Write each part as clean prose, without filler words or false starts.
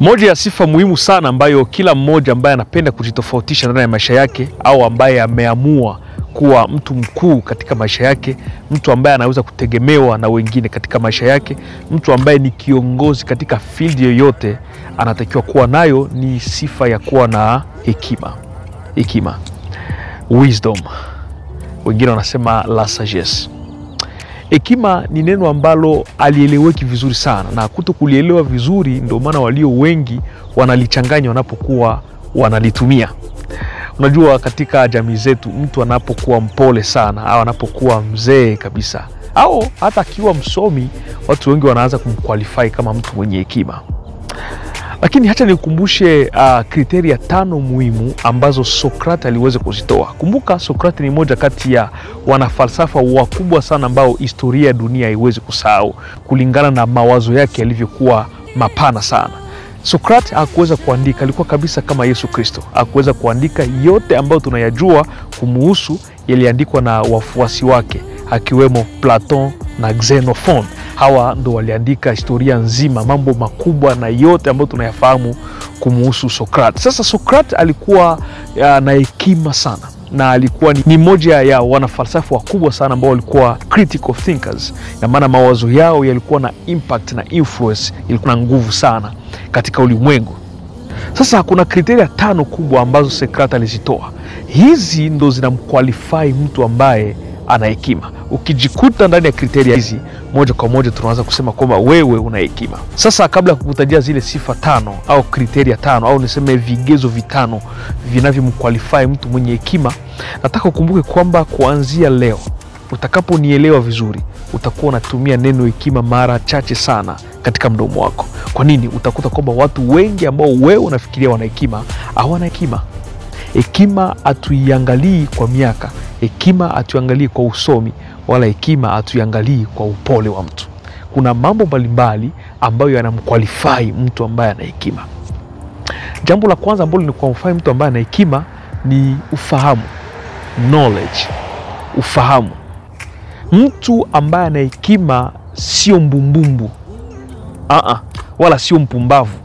Moja ya sifa muhimu sana ambayo kila mmoja ambaye anapenda kujitofautisha ndani ya maisha yake, au ambaye ameamua kuwa mtu mkuu katika maisha yake, mtu ambaye anaweza kutegemewa na wengine katika maisha yake, mtu ambaye ni kiongozi katika field yoyote, anatakiwa kuwa nayo ni sifa ya kuwa na hekima, wisdom, wengine wanasema la sagesse. Hekima ni neno ambalo alieleweki vizuri sana, na kutokulielewa vizuri ndio maana walio wengi wanalichanganya wanapokuwa wanalitumia. Unajua, katika jamii zetu mtu anapokuwa mpole sana au anapokuwa mzee kabisa au hata akiwa msomi, watu wengi wanaanza kumqualify kama mtu mwenye hekima. Lakini hata nikukumbushe kriteria 5 muhimu ambazo Sokrate aliweza kuzitoa. Kumbuka, Sokrate ni moja kati ya wanafalsafa wakubwa sana ambao historia ya dunia haiwezi kusahau, kulingana na mawazo yake yalivyokuwa mapana sana. Sokrate hakuweza kuandika, alikuwa kabisa kama Yesu Kristo. Hakuweza kuandika yote ambayo tunayajua kumuhusu, yaliandikwa na wafuasi wake, akiwemo Platon na Xenophon. Hawa ndo waliandika historia nzima, mambo makubwa na yote ambayo tunayafahamu kumuhusu Sokrate. Sasa Sokrate alikuwa na hekima sana, na alikuwa ni moja ya wanafalsafa wakubwa sana ambao walikuwa critical thinkers, na maana mawazo yao yalikuwa na impact na influence, ilikuwa na nguvu sana katika ulimwengu. Sasa kuna kriteria 5 kubwa ambazo Sokrate alizitoa. Hizi ndo zinamqualify mtu ambaye ana hekima. Ukijikuta ndani ya kriteria hizi, moja kwa moja tunaanza kusema kwamba wewe una hekima. Sasa kabla ya kukutajia zile sifa 5 au kriteria 5 au niseme vigezo 5 vinavyomqualify mtu mwenye hekima, nataka ukumbuke kwamba kuanzia leo utakaponielewa vizuri, utakuwa unatumia neno hekima mara chache sana katika mdomo wako. Kwa nini? Utakuta kwamba watu wengi ambao wewe unafikiria wana hekima hawana hekima. Hekima hatuiangalii kwa miaka, hekima hatuiangalii kwa usomi, wala hekima hatuiangalii kwa upole wa mtu. Kuna mambo mbalimbali ambayo yanamqualify mtu ambaye ana hekima. Jambo la kwanza ambalo linaqualify mtu ambaye ana hekima ni ufahamu, knowledge, ufahamu. Mtu ambaye ana hekima sio mbumbumbu, wala sio mpumbavu.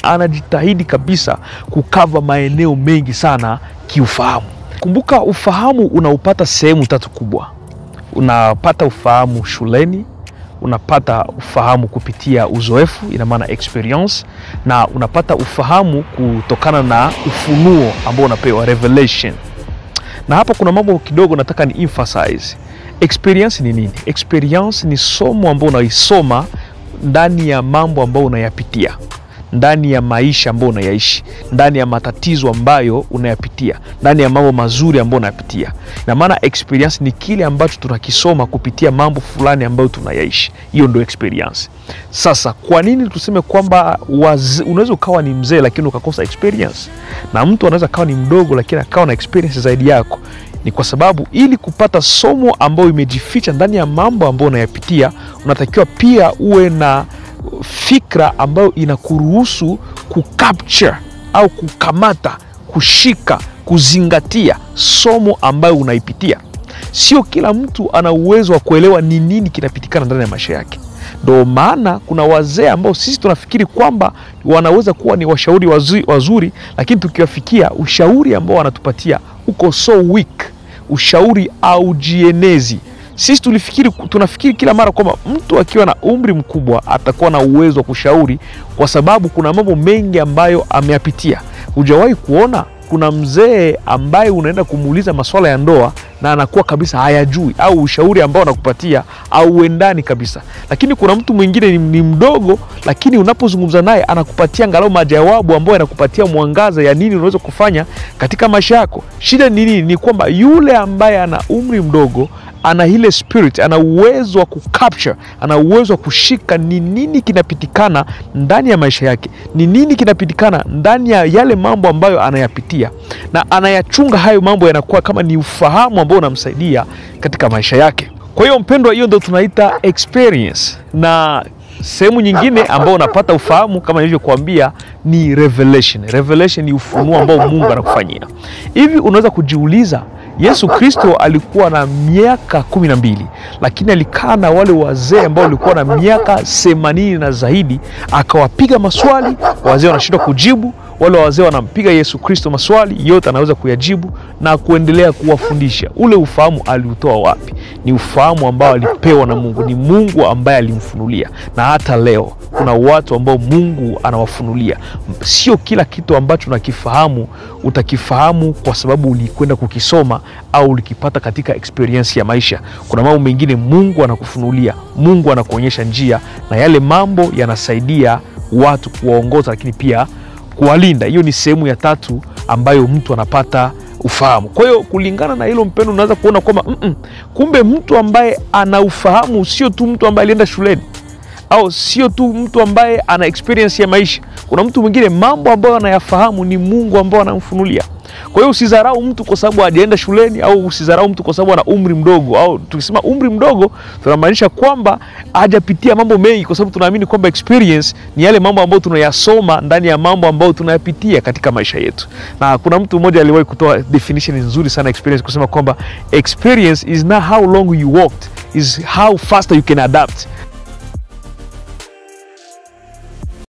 Anajitahidi kabisa kukava maeneo mengi sana kiufahamu. Kumbuka, ufahamu unaupata sehemu 3 kubwa. Unapata ufahamu shuleni, unapata ufahamu kupitia uzoefu, ina maana experience, na unapata ufahamu kutokana na ufunuo ambao unapewa, revelation. Na hapa kuna mambo kidogo nataka ni emphasize. Experience ni nini? Experience ni somo ambao unaisoma ndani ya mambo ambayo unayapitia, ndani ya maisha ambayo unayaishi, ndani ya matatizo ambayo unayapitia, ndani ya mambo mazuri ambayo unayapitia. Na maana experience ni kile ambacho tunakisoma kupitia mambo fulani ambayo tunayaishi. Hiyo ndio experience. Sasa kwa nini tuseme kwamba unaweza ukawa ni mzee lakini ukakosa experience, na mtu anaweza kawa ni mdogo lakini akawa na experience zaidi yako? Ni kwa sababu ili kupata somo ambayo imejificha ndani ya mambo ambayo unayapitia, unatakiwa pia uwe na fikra ambayo inakuruhusu kucapture au kukamata, kushika, kuzingatia somo ambayo unaipitia. Sio kila mtu ana uwezo wa kuelewa ni nini kinapitikana ndani ya maisha yake. Ndio maana kuna wazee ambao sisi tunafikiri kwamba wanaweza kuwa ni washauri wazuri, lakini tukiwafikia ushauri ambao wanatupatia uko so weak, ushauri au jienezi. Sisi tunafikiri kila mara kwamba mtu akiwa na umri mkubwa atakuwa na uwezo wa kushauri, kwa sababu kuna mambo mengi ambayo ameyapitia. Hujawahi kuona kuna mzee ambaye unaenda kumuuliza masuala ya ndoa na anakuwa kabisa hayajui, au ushauri ambao anakupatia au uendani kabisa. Lakini kuna mtu mwingine ni mdogo, lakini unapozungumza naye anakupatia angalau majawabu ambayo yanakupatia mwangaza ya nini unaweza kufanya katika maisha yako. Shida ni nini? Ni kwamba yule ambaye ana umri mdogo ana ile spirit, ana uwezo wa kucapture, ana uwezo wa kushika ni nini kinapitikana ndani ya maisha yake, ni nini kinapitikana ndani ya yale mambo ambayo anayapitia, na anayachunga hayo mambo, yanakuwa kama ni ufahamu ambao unamsaidia katika maisha yake. Kwa hiyo mpendwa, hiyo ndio tunaita experience. Na sehemu nyingine ambao unapata ufahamu kama nilivyokuambia ni revelation. Revelation ni ufunuo ambao Mungu anakufanyia. Hivi unaweza kujiuliza, Yesu Kristo alikuwa na miaka 12, lakini alikaa na wale wazee ambao walikuwa na miaka 80 na zaidi, akawapiga maswali, wazee wanashindwa kujibu. Wale wazee wanampiga Yesu Kristo maswali, yote anaweza kuyajibu na kuendelea kuwafundisha. Ule ufahamu aliutoa wapi? Ni ufahamu ambao alipewa na Mungu. Ni Mungu ambaye alimfunulia. Na hata leo kuna watu ambao Mungu anawafunulia. Sio kila kitu ambacho unakifahamu utakifahamu kwa sababu ulikwenda kukisoma au ulikipata katika experience ya maisha. Kuna mambo mengine Mungu anakufunulia, Mungu anakuonyesha njia, na yale mambo yanasaidia watu kuwaongoza, lakini pia kuwalinda. Hiyo ni sehemu ya tatu ambayo mtu anapata ufahamu. Kwa hiyo kulingana na hilo mpendo, unaweza kuona kwamba kumbe mtu ambaye ana ufahamu sio tu mtu ambaye alienda shuleni, au sio tu mtu ambaye ana experience ya maisha. Kuna mtu mwingine mambo ambayo anayafahamu ni Mungu ambao anamfunulia. Kwa hiyo usidharau mtu kwa sababu hajaenda shuleni, au usidharau mtu kwa sababu ana umri mdogo. Au tukisema umri mdogo tunamaanisha kwamba hajapitia mambo mengi, kwa sababu tunaamini kwamba experience ni yale mambo ambayo tunayasoma ndani ya mambo ambayo tunayapitia katika maisha yetu. Na kuna mtu mmoja aliwahi kutoa definition nzuri sana experience, kusema kwamba experience is not how long you walked, is how fast you can adapt.